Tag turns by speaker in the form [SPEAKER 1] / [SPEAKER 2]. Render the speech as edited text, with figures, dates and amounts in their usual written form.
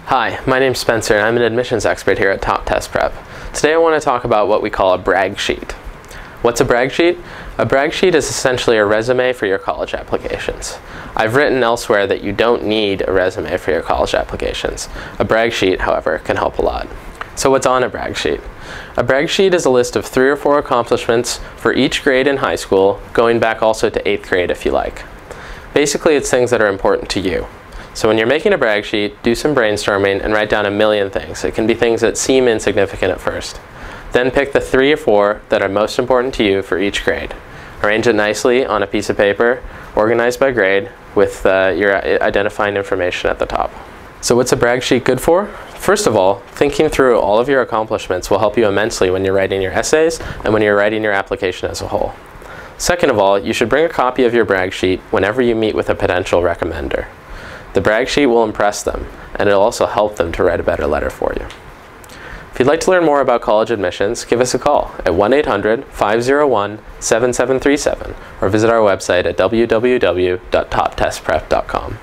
[SPEAKER 1] Hi, my name's Spencer and I'm an admissions expert here at Top Test Prep. Today I want to talk about what we call a brag sheet. What's a brag sheet? A brag sheet is essentially a resume for your college applications. I've written elsewhere that you don't need a resume for your college applications. A brag sheet, however, can help a lot. So what's on a brag sheet? A brag sheet is a list of 3 or 4 accomplishments for each grade in high school, going back also to 8th grade if you like. Basically, it's things that are important to you. So when you're making a brag sheet, do some brainstorming and write down a million things. It can be things that seem insignificant at first. Then pick the 3 or 4 that are most important to you for each grade. Arrange it nicely on a piece of paper, organized by grade, with your identifying information at the top. So what's a brag sheet good for? First of all, thinking through all of your accomplishments will help you immensely when you're writing your essays and when you're writing your application as a whole. Second of all, you should bring a copy of your brag sheet whenever you meet with a potential recommender. The brag sheet will impress them, and it'll also help them to write a better letter for you. If you'd like to learn more about college admissions, give us a call at 1-800-501-7737 or visit our website at www.toptestprep.com.